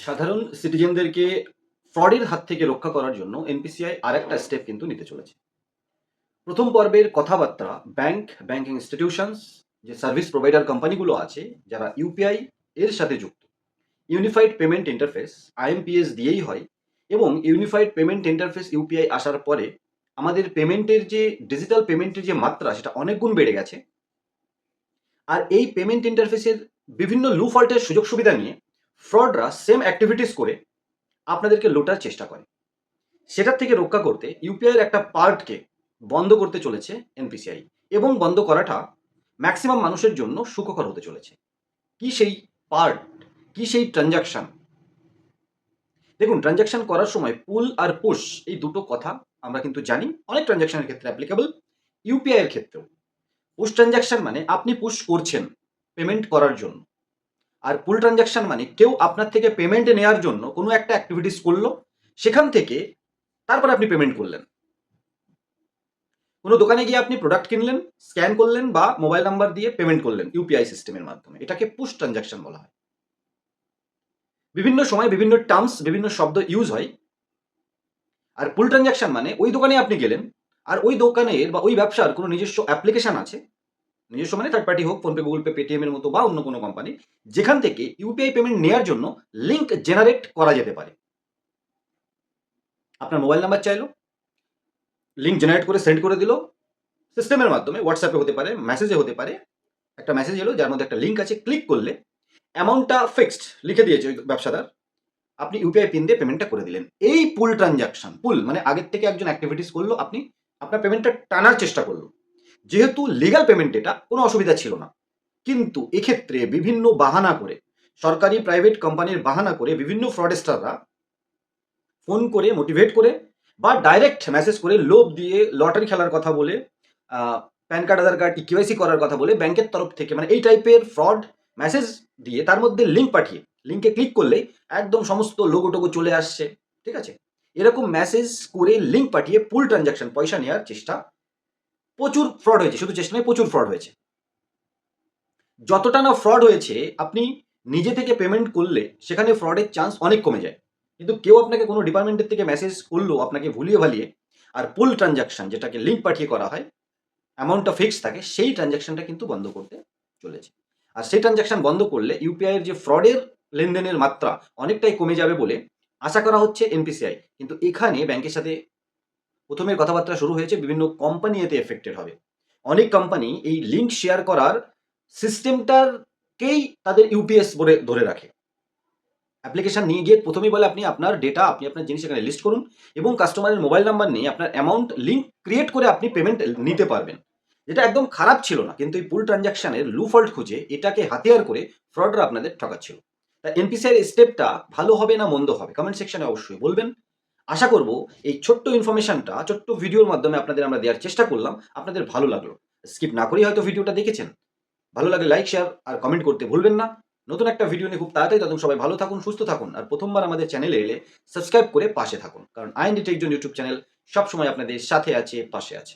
সাধারণ সিটিজেনদেরকে ফ্রডের হাত থেকে রক্ষা করার জন্য এনপিসিআই আরেকটা স্টেপ কিন্তু নিতে চলেছে। প্রথম পর্বের কথাবার্তা ব্যাংকিং ইনস্টিটিউশনস, যে সার্ভিস প্রোভাইডার কোম্পানিগুলো আছে যারা ইউপিআই এর সাথে যুক্ত, ইউনিফাইড পেমেন্ট ইন্টারফেস আইএমপিএস দিয়েই হয়। এবং ইউনিফাইড পেমেন্ট ইন্টারফেস ইউপিআই আসার পরে আমাদের পেমেন্টের যে ডিজিটাল পেমেন্টের যে মাত্রা সেটা অনেক গুণ বেড়ে গেছে। আর এই পেমেন্ট ইন্টারফেসের বিভিন্ন লুফল্টের সুযোগ সুবিধা নিয়ে ফ্রডরা সেম অ্যাক্টিভিটিস করে আপনাদেরকে লুটার চেষ্টা করে। সেটার থেকে রক্ষা করতে ইউপিআইয়ের একটা পার্টকে বন্ধ করতে চলেছে এনপিসিআই, এবং বন্ধ করাটা ম্যাক্সিমাম মানুষের জন্য সুখকর হতে চলেছে। কি সেই পার্ট, কি সেই ট্রানজাকশন? দেখুন, ট্রানজাকশন করার সময় পুল আর পুশ এই দুটো কথা আমরা কিন্তু জানি, অনেক ট্রানজাকশনের ক্ষেত্রে অ্যাপ্লিকেবল, ইউপিআই এর ক্ষেত্রেও। পুশ ট্রানজাকশন মানে আপনি পুশ করছেন পেমেন্ট করার জন্য, আর পুল ট্রানজাকশন মানে কেউ আপনার থেকে পেমেন্ট নেওয়ার জন্য কোনো একটা অ্যাক্টিভিটিস করলো, সেখান থেকে তারপরে আপনি পেমেন্ট করলেন। কোনো দোকানে গিয়ে আপনি প্রোডাক্ট কিনলেন, স্ক্যান করলেন বা মোবাইল নাম্বার দিয়ে পেমেন্ট করলেন ইউপিআই সিস্টেমের মাধ্যমে, এটাকে পুশ ট্রানজাকশন বলা হয়। বিভিন্ন সময় বিভিন্ন টার্মস, বিভিন্ন শব্দ ইউজ হয়। আর পুল ট্রানজাকশন মানে ওই দোকানে আপনি গেলেন, আর ওই দোকানের বা ওই ব্যবসার কোনো নিজস্ব অ্যাপ্লিকেশন আছে, নিজস্ব মানে থার্ড পার্টি হোক, ফোনপে, গুগল পে, পেটিএম এর মতো বা অন্য কোনো কোম্পানি, যেখান থেকে ইউপিআই পেমেন্ট নেওয়ার জন্য লিঙ্ক জেনারেট করা যেতে পারে। আপনার মোবাইল নাম্বার চাইলো, লিঙ্ক জেনারেট করে সেন্ড করে দিল সিস্টেমের মাধ্যমে, হোয়াটসঅ্যাপে হতে পারে, মেসেজে হতে পারে। একটা মেসেজ এলো যার মধ্যে একটা লিঙ্ক আছে, ক্লিক করলে অ্যামাউন্টটা ফিক্সড লিখে দিয়েছে ওই ব্যবসাদার, আপনি ইউপিআই পিন দিয়ে পেমেন্টটা করে দিলেন। এই পুল ট্রানজাকশন। পুল মানে আগের থেকে একজন অ্যাক্টিভিটিস করলো, আপনি আপনার পেমেন্টটা টানার চেষ্টা করলো। যেহেতু লিগাল পেমেন্ট, এটা কোনো অসুবিধা ছিল না, কিন্তু এক্ষেত্রে বিভিন্ন বাহানা করে, সরকারি প্রাইভেট কোম্পানির বাহানা করে বিভিন্ন ফ্রডস্টাররা ফোন করে মোটিভেট করে বা ডাইরেক্ট মেসেজ করে লোভ দিয়ে লটারি খেলার কথা বলে, প্যান কার্ড, আধার কার্ড, ইকেওয়াইসি করার কথা বলে ব্যাংকের তরফ থেকে, মানে এই টাইপের ফ্রড মেসেজ দিয়ে তার মধ্যে লিঙ্ক পাঠিয়ে, লিঙ্কে ক্লিক করলেই একদম সমস্ত লোগো টোগো চলে আসছে। ঠিক আছে, এরকম মেসেজ করে লিঙ্ক পাঠিয়ে পুল ট্রানজাকশন, পয়সা নেওয়ার চেষ্টা, প্রচুর ফ্রড হয়েছে। শুধু চেষ্টা নয়, প্রচুর ফ্রড হয়েছে। যতটা না ফ্রড হয়েছে, আপনি নিজে থেকে পেমেন্ট করলে সেখানে ফ্রডের চান্স অনেক কমে যায়। কিন্তু কেউ আপনাকে কোনো ডিপার্টমেন্টের থেকে মেসেজ করলো আপনাকে ভুলিয়ে ভালিয়ে, আর পুল ট্রানজাকশন যেটাকে লিঙ্ক পাঠিয়ে করা হয়, অ্যামাউন্টটা ফিক্স থাকে, সেই ট্রানজাকশনটা কিন্তু বন্ধ করতে চলেছে। আর সেই ট্রানজাকশন বন্ধ করলে ইউপিআই এর যে ফ্রডের লেনদেনের মাত্রা অনেকটাই কমে যাবে বলে আশা করা হচ্ছে এনপিসিআই। কিন্তু এখানে ব্যাংকের সাথে প্রথমে কথাবার্তা শুরু হয়েছে, বিভিন্ন কোম্পানি এতে এফেক্টেড হবে। অনেক কোম্পানি এই লিঙ্ক শেয়ার করার সিস্টেমটাকেই তাদের ইউপিএস বলে ধরে রাখে। অ্যাপ্লিকেশন নিয়ে গিয়ে প্রথমেই বলে আপনি আপনার ডেটা, আপনি আপনার জিনিস এখানে লিস্ট করুন, এবং কাস্টমারের মোবাইল নাম্বার নিয়ে আপনার অ্যামাউন্ট লিঙ্ক ক্রিয়েট করে আপনি পেমেন্ট নিতে পারবেন। যেটা একদম খারাপ ছিল না, কিন্তু এই পুল ট্রানজাকশনের লুফল্ট খুঁজে এটাকে হাতিয়ার করে ফ্রডরা আপনাদের ঠকাচ্ছিল। তা এনপিসিআই এর স্টেপটা ভালো হবে না মন্দ হবে, কমেন্ট সেকশনে অবশ্যই বলবেন। আশা করব এই ছোট্ট ইনফরমেশনটা ছোট্ট ভিডিওর মাধ্যমে আপনাদের আমরা দেওয়ার চেষ্টা করলাম, আপনাদের ভালো লাগলো। স্কিপ না করেই হয়তো ভিডিওটা দেখেছেন। ভালো লাগলে লাইক, শেয়ার আর কমেন্ট করতে ভুলবেন না। নতুন একটা ভিডিও নিয়ে খুব তাড়াতাড়ি, ততক্ষণ সবাই ভালো থাকুন, সুস্থ থাকুন, আর প্রথমবার আমাদের চ্যানেলে এলে সাবস্ক্রাইব করে পাশে থাকুন, কারণ IND tech zone YouTube channel সবসময় আপনাদের সাথে আছে, পাশে আছে।